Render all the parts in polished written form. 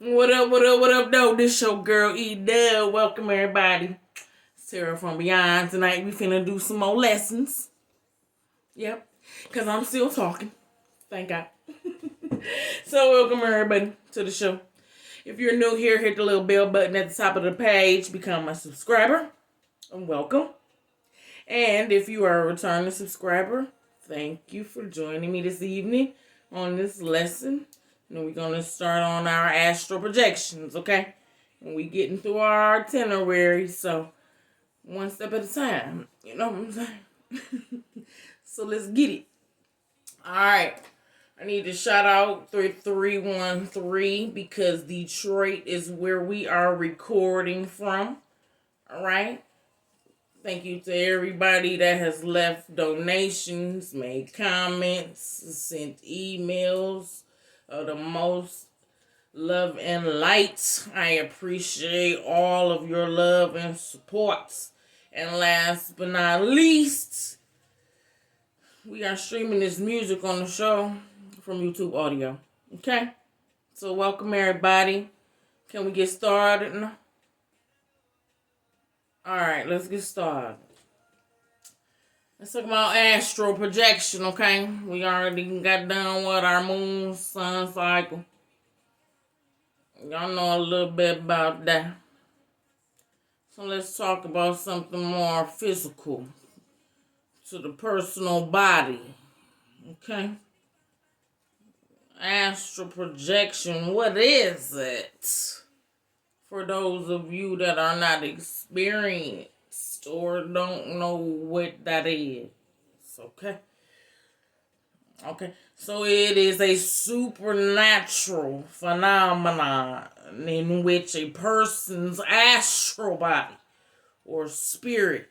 What up, what up, what up, though? This your girl Dubb. Welcome everybody. Sarah from Beyond. Tonight we finna do some more lessons. Yep. Cause I'm still talking. Thank God. So welcome everybody to the show. If you're new here, hit the little bell button at the top of the page. Become a subscriber. And welcome. And if you are a returning subscriber, thank you for joining me this evening on this lesson. And we're going to start on our astral projections, okay? And we getting through our itinerary, so one step at a time. You know what I'm saying? So let's get it. All right. I need to shout out 3313 because Detroit is where we are recording from. All right. Thank you to everybody that has left donations, made comments, sent emails. The most love and light. I appreciate all of your love and support. And last but not least, we are streaming this music on the show from YouTube Audio. Okay? So welcome everybody. Can we get started now? Alright, let's get started. Let's talk about astral projection, okay? We already got done with our moon, sun cycle. Y'all know a little bit about that. So let's talk about something more physical to the personal body. Okay? Astral projection, what is it? For those of you that are not experienced or don't know what that is. Okay? Okay, so it is a supernatural phenomenon in which a person's astral body or spirit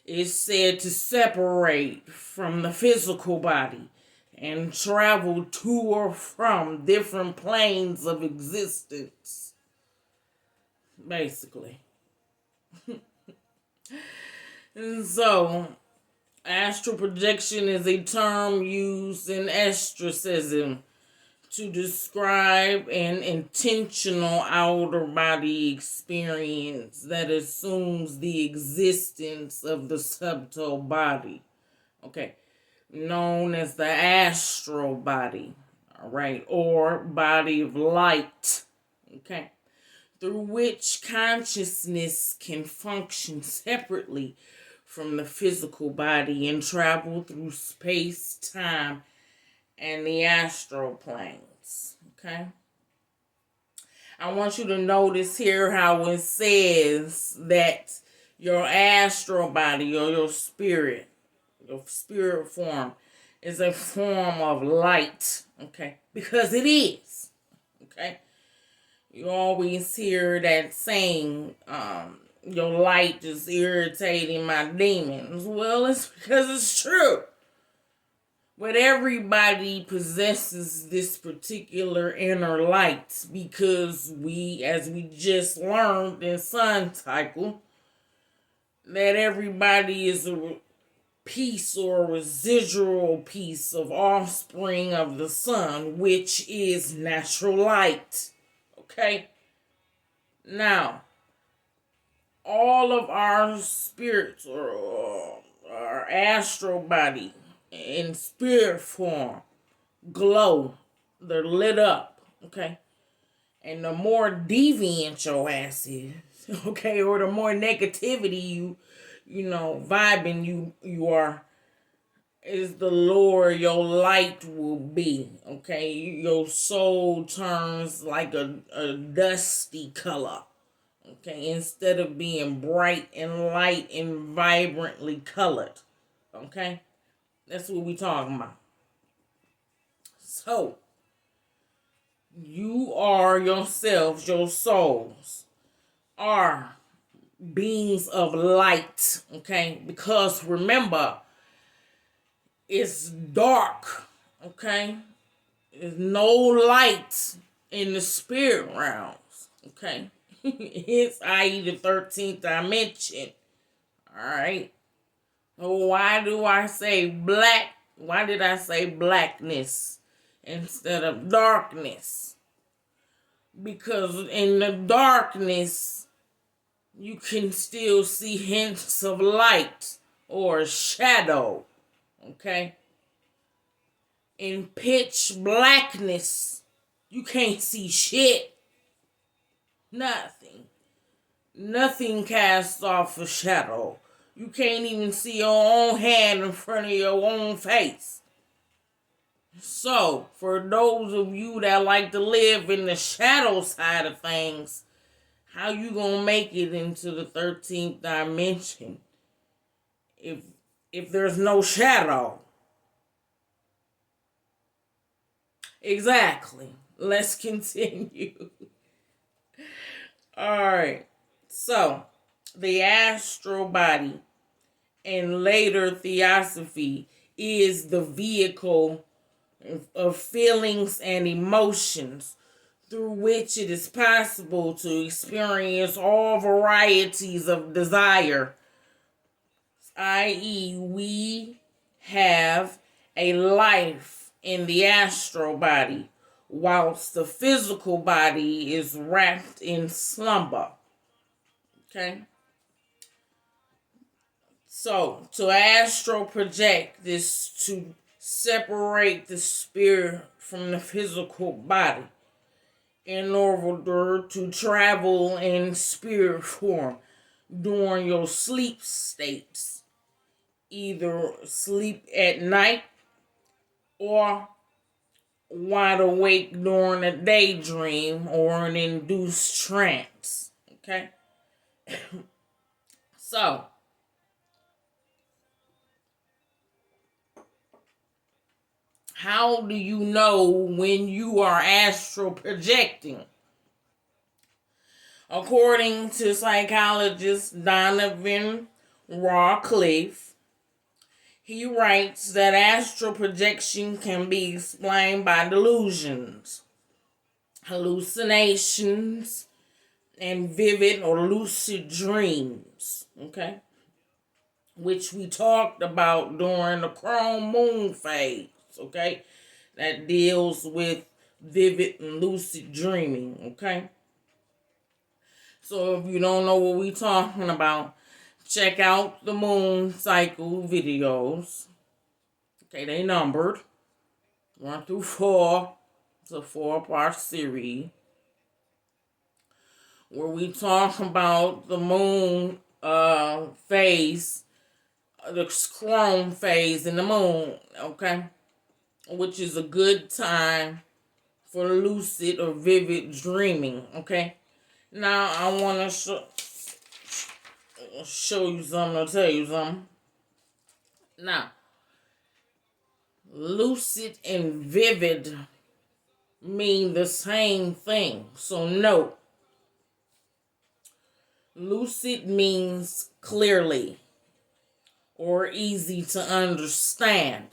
is said to separate from the physical body and travel to or from different planes of existence. Basically. And so, astral projection is a term used in exorcism to describe an intentional outer body experience that assumes the existence of the subtle body. Okay, known as the astral body, all right, or body of light. Okay, through which consciousness can function separately from the physical body and travel through space, time, and the astral planes. Okay? I want you to notice here how it says that your astral body or your spirit form, is a form of light. Okay? Because it is. Okay? You always hear that saying, your light is irritating my demons. Well, it's because it's true. But everybody possesses this particular inner light because as we just learned in Sun Cycle, that everybody is a piece or a residual piece of offspring of the sun, which is natural light. Okay? Now, all of our spirits or our astral body in spirit form glow. They're lit up. Okay? And the more deviant your ass is, okay, or the more negativity vibing you are, is the lower your light will be. Okay? Your soul turns like a dusty color. Okay, instead of being bright and light and vibrantly colored. Okay? That's what we talking about. So, you are yourselves, your souls, are beings of light. Okay? Because remember, it's dark. Okay? There's no light in the spirit realms. Okay? It's i.e. the 13th dimension. Alright? So why do I say black? Why did I say blackness instead of darkness? because in the darkness you can still see hints of light or shadow, okay? In pitch blackness, you can't see shit. Nothing. Nothing casts off a shadow. You can't even see your own hand in front of your own face. So, for those of you that like to live in the shadow side of things, how you gonna make it into the 13th dimension if there's no shadow? Exactly. Let's continue. Alright. So, the astral body and later theosophy is the vehicle of feelings and emotions through which it is possible to experience all varieties of desire, i.e., we have a life in the astral body whilst the physical body is wrapped in slumber. Okay? So, to astral project is to separate the spirit from the physical body in order to travel in spirit form during your sleep states, either sleep at night or wide awake during a daydream or an induced trance. Okay? So, how do you know when you are astral projecting? According to psychologist Donovan Rawcliffe, he writes that astral projection can be explained by delusions, hallucinations, and vivid or lucid dreams, okay? Which we talked about during the Chrome Moon phase, okay? That deals with vivid and lucid dreaming, okay? So if you don't know what we're talking about, check out the moon cycle videos. Okay, they numbered 1 through 4. It's a 4-part series where we talk about the moon phase, the chrome phase in the moon, okay? Which is a good time for lucid or vivid dreaming, okay? Now, I want to show you something or tell you something. Now, lucid and vivid mean the same thing. So note, lucid means clearly or easy to understand.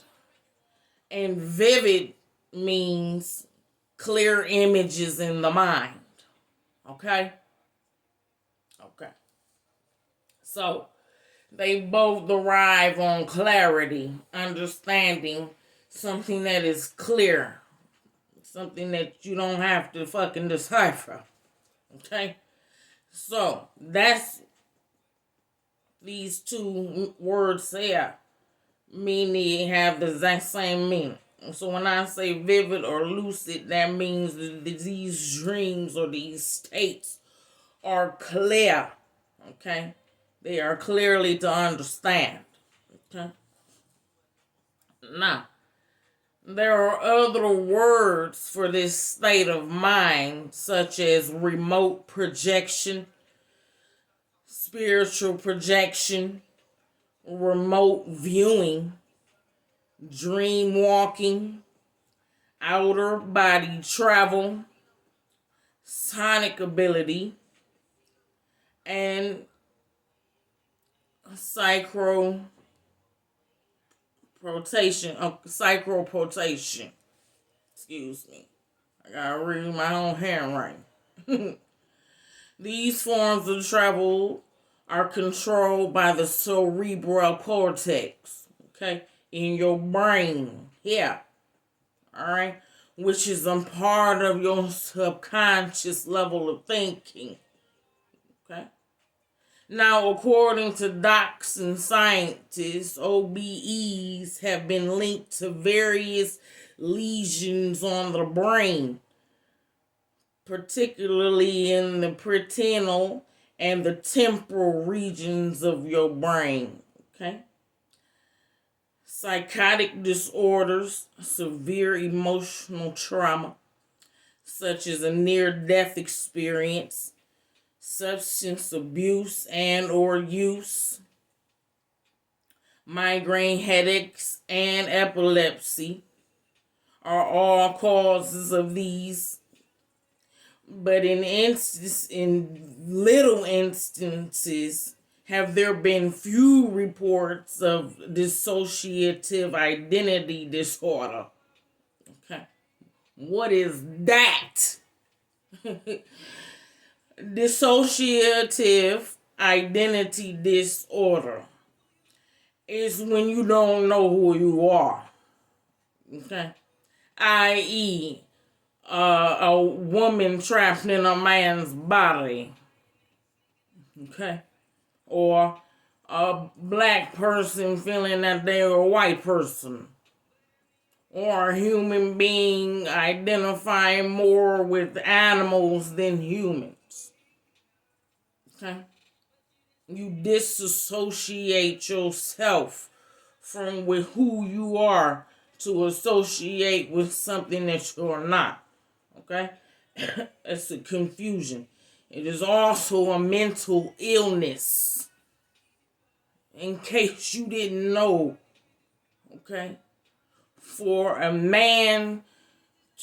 And vivid means clear images in the mind. Okay? Okay. So, they both derive on clarity, understanding something that is clear, something that you don't have to fucking decipher. Okay? So, that's these two words here mean they have the exact same meaning. So when I say vivid or lucid, that means that these dreams or these states are clear. Okay? They are clearly to understand. Okay? Now, there are other words for this state of mind, such as remote projection, spiritual projection, remote viewing, dream walking, outer body travel, sonic ability, and psychroportation. Excuse me. I gotta read my own handwriting. These forms of travel are controlled by the cerebral cortex, okay, in your brain. Yeah. Alright? which is a part of your subconscious level of thinking. Okay? Now, according to docs and scientists, OBEs have been linked to various lesions on the brain, particularly in the parietal and the temporal regions of your brain. Okay? Psychotic disorders, severe emotional trauma, such as a near-death experience, substance abuse and or use, migraine headaches, and epilepsy are all causes of these. But in little instances, have there been few reports of dissociative identity disorder. Okay. What is that? Dissociative identity disorder is when you don't know who you are. Okay. I.e., a woman trapped in a man's body. Okay. Or a black person feeling that they're a white person. Or a human being identifying more with animals than humans. Okay? You disassociate yourself from with who you are to associate with something that you're not. Okay? It's a confusion. It is also a mental illness. In case you didn't know. Okay? For a man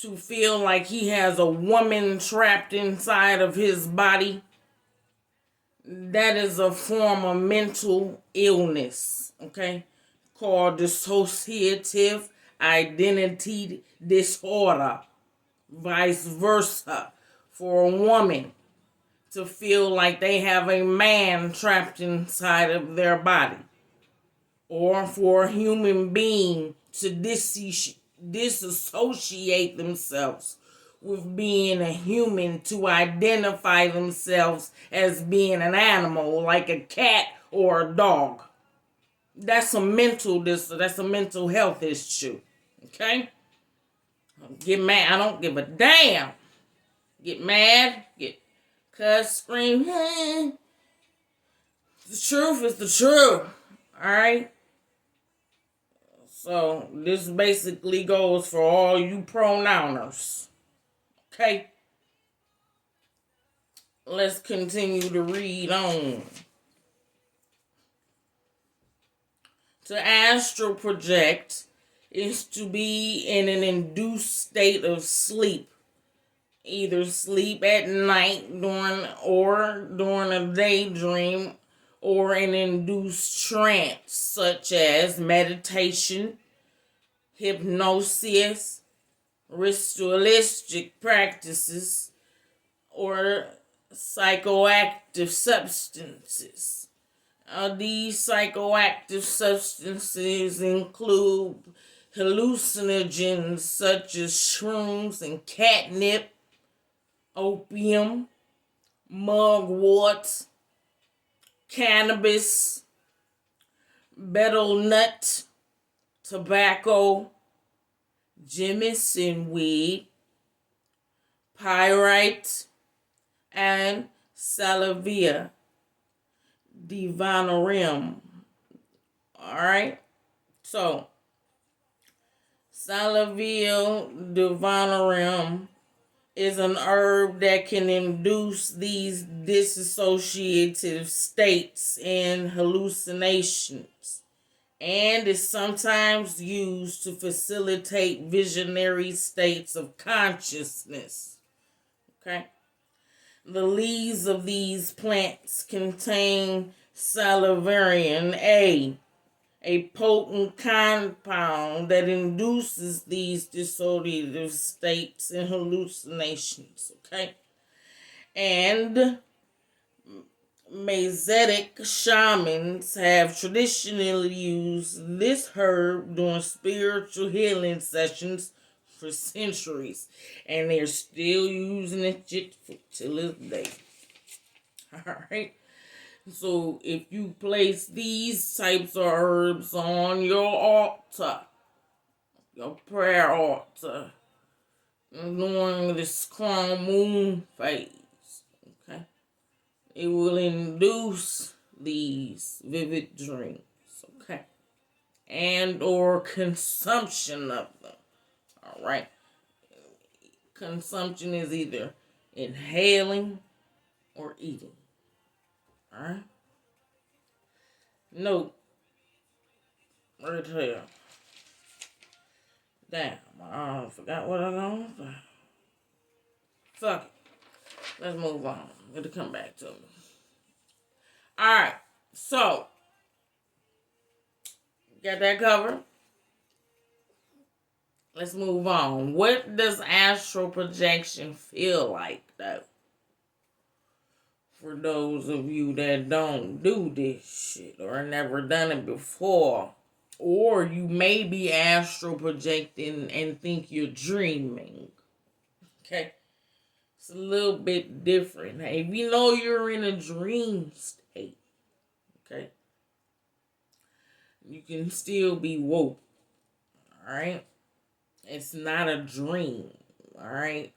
to feel like he has a woman trapped inside of his body, that is a form of mental illness, okay, called dissociative identity disorder. Vice versa, for a woman to feel like they have a man trapped inside of their body, or for a human being to disassociate themselves with being a human to identify themselves as being an animal like a cat or a dog. That's a mental health issue. Okay? Get mad. I don't give a damn. Get mad. Get cuss, scream. The truth is the truth. Alright? So this basically goes for all you pronouners. Okay? Let's continue to read on. To astral project is to be in an induced state of sleep. Either sleep at night during a daydream or an induced trance such as meditation, hypnosis, ritualistic practices, or psychoactive substances. These psychoactive substances include hallucinogens such as shrooms and catnip, opium, mugwort, cannabis, betel nut, tobacco, jemison weed, pyrite, and salvia divinorum. Alright? So, salvia divinorum is an herb that can induce these dissociative states and hallucinations, and is sometimes used to facilitate visionary states of consciousness. Okay? The leaves of these plants contain salvarian a potent compound that induces these dissociative states and hallucinations. Okay? And Masitic shamans have traditionally used this herb during spiritual healing sessions for centuries, and they're still using it shit till this day. Alright? So if you place these types of herbs on your altar, your prayer altar, during this crown moon phase, okay, it will induce these vivid dreams, okay, and or consumption of them. All right, consumption is either inhaling or eating. All right, note right here. Damn, I forgot what I'm going to say. Fuck it. Let's move on. It'll come back to me. Alright, so got that covered. Let's move on. What does astral projection feel like, though? For those of you that don't do this shit or never done it before, or you may be astral projecting and think you're dreaming. Okay? It's a little bit different. Hey, if you know you're in a dream state, okay, you can still be woke. Alright? It's not a dream. Alright?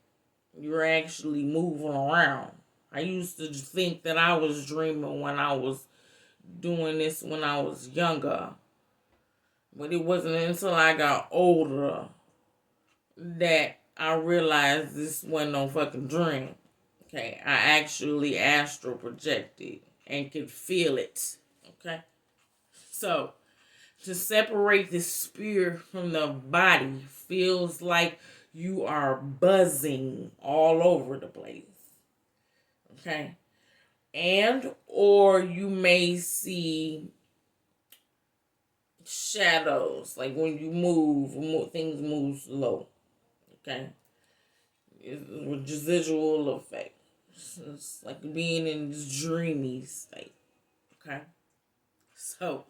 You're actually moving around. I used to think that I was dreaming when I was doing this when I was younger. But it wasn't until I got older that I realized this wasn't no fucking dream. Okay? I actually astral projected and could feel it. Okay? So, to separate the spirit from the body feels like you are buzzing all over the place. Okay? And or you may see shadows. Like when you move, things move slow. Okay? It's a residual effect. It's like being in this dreamy state. Okay? So,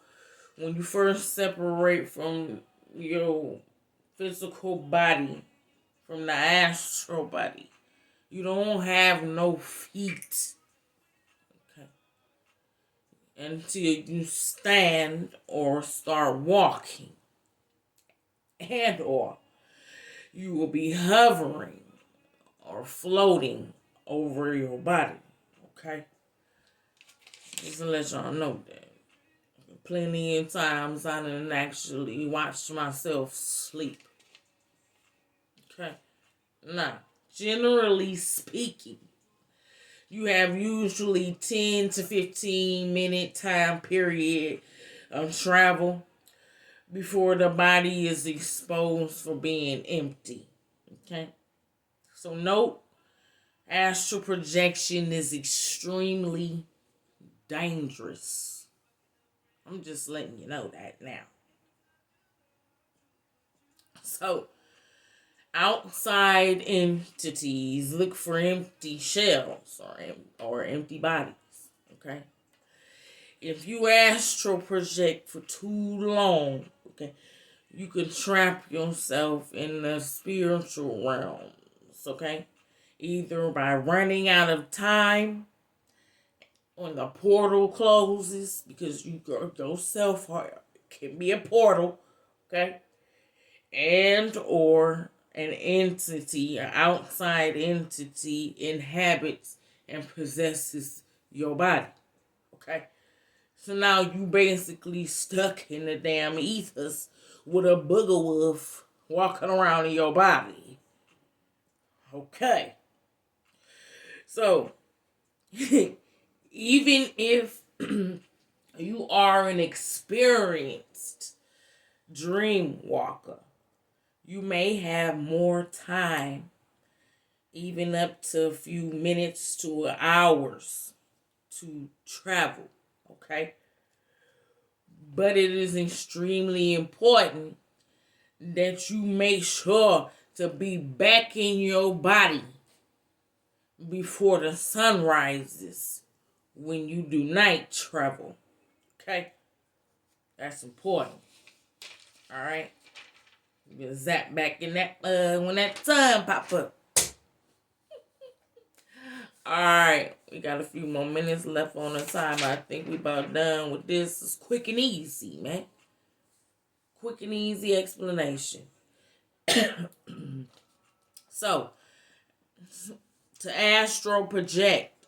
when you first separate from your physical body, from the astral body, you don't have no feet. Okay. Until you stand or start walking. And or you will be hovering or floating over your body. Okay? Just to let y'all know that. Plenty of times I didn't actually watch myself sleep. Okay? Now, generally speaking, you have usually 10 to 15 minute time period of travel before the body is exposed for being empty. Okay? So note, astral projection is extremely dangerous. I'm just letting you know that now. So, outside entities look for empty shells or empty bodies. Okay? If you astral project for too long, okay, you could trap yourself in the spiritual realms. Okay? Either by running out of time when the portal closes, because you yourself can be a portal, okay? And or an entity, an outside entity, inhabits and possesses your body, okay? So now you basically stuck in the damn ethers with a booger wolf walking around in your body, okay? So, even if you are an experienced dream walker, you may have more time, even up to a few minutes to hours, to travel, okay? But it is extremely important that you make sure to be back in your body before the sun rises when you do night travel. Okay? That's important. Alright? You zap back in that when that sun pop up. Alright, we got a few more minutes left on the timer. I think we about done with this. It's quick and easy, man. Quick and easy explanation. So, to astral project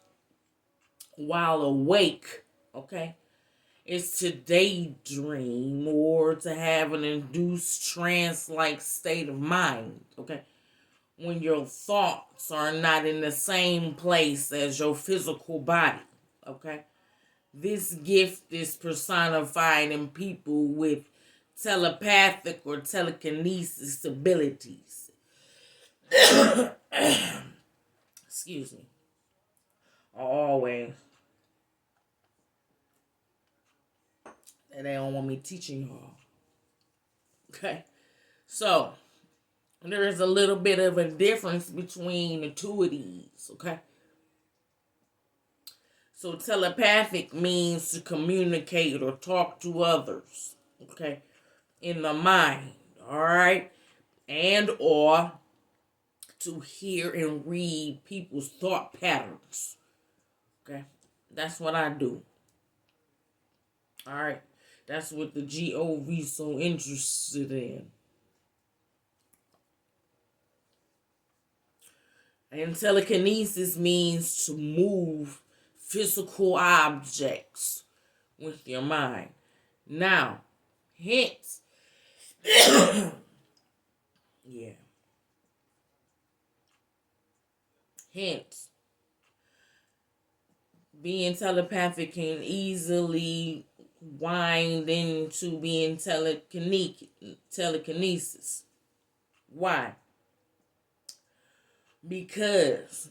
while awake, okay, is to daydream or to have an induced trance-like state of mind, okay, when your thoughts are not in the same place as your physical body, okay. This gift is personified in people with telepathic or telekinesis abilities. Excuse me. Always. And they don't want me teaching y'all. Okay. So, there is a little bit of a difference between the two of these. Okay. So, telepathic means to communicate or talk to others. Okay. In the mind. Alright. And or to hear and read people's thought patterns. Okay. That's what I do. Alright. That's what the GOV so interested in. And telekinesis means to move physical objects with your mind. Now, hence, yeah. Hence, being telepathic can easily wind into being telekinesis. Why? Because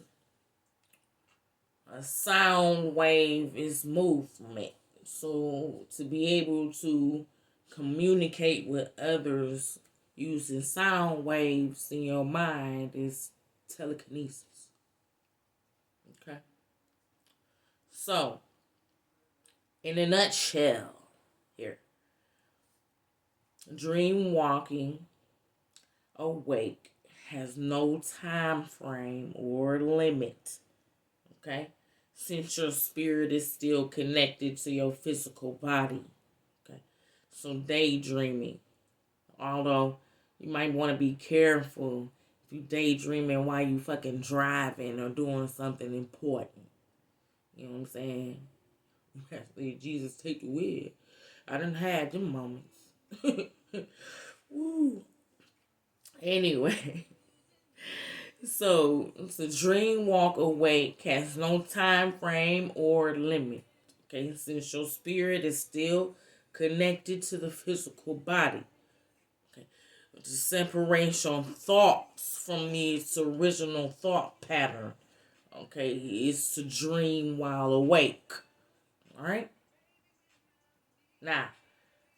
a sound wave is movement. So to be able to communicate with others using sound waves in your mind is telekinesis. Okay. So, in a nutshell, here, dream walking awake has no time frame or limit. Okay? Since your spirit is still connected to your physical body. Okay? So daydreaming. Although you might want to be careful if you daydreaming while you fucking driving or doing something important. You know what I'm saying? You have to say, Jesus, take the wheel. I done had them moments. Woo. Anyway. So, it's a dream walk awake has no time frame or limit. Okay, since your spirit is still connected to the physical body. Okay, to separate your thoughts from its original thought pattern. Okay, is to dream while awake. All right. Now,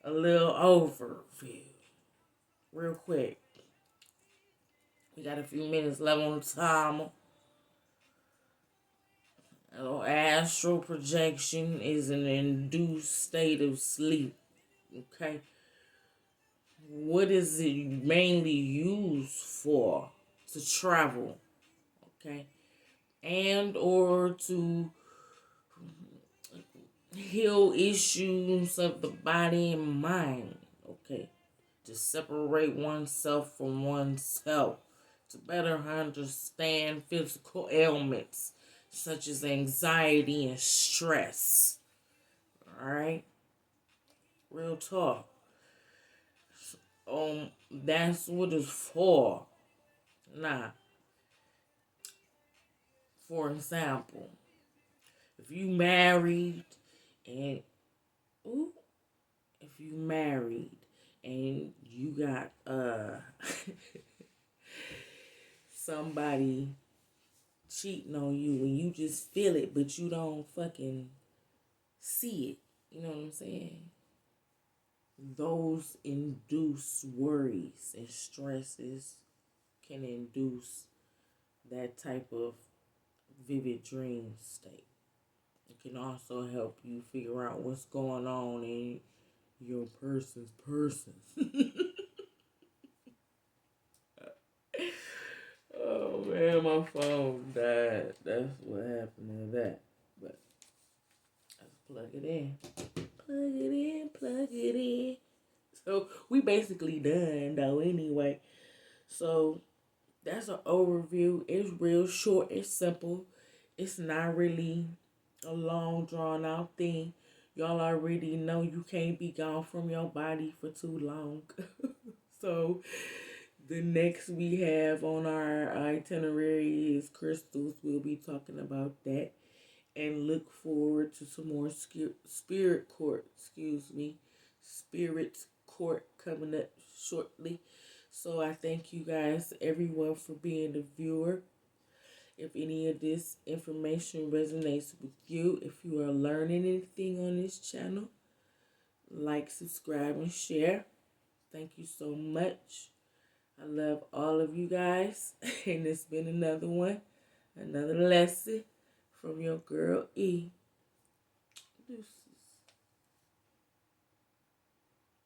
a little overview, real quick. We got a few minutes left on the timer. Astral projection is an induced state of sleep. Okay. What is it mainly used for? To travel. Okay. And or to heal issues of the body and mind. Okay. To separate oneself from oneself. To better understand physical ailments such as anxiety and stress. Alright? Real talk. That's what it's for. Now, for example, if you married and if you married and you got somebody cheating on you and you just feel it but you don't fucking see it. You know what I'm saying? Those induce worries and stresses can induce that type of vivid dream state. It can also help you figure out what's going on in your person's person. Man, my phone died. That's what happened to that. But let's plug it in. Plug it in, plug it in. So we basically done though anyway. So that's an overview. It's real short, it's simple. It's not really a long drawn out thing. Y'all already know you can't be gone from your body for too long. So the next we have on our itinerary is crystals. We'll be talking about that. And look forward to some more spirit court, spirit court coming up shortly. So I thank you guys, everyone, for being the viewer. If any of this information resonates with you, if you are learning anything on this channel, like, subscribe, and share. Thank you so much. I love all of you guys. And it's been another one, another lesson from your girl E. Deuce.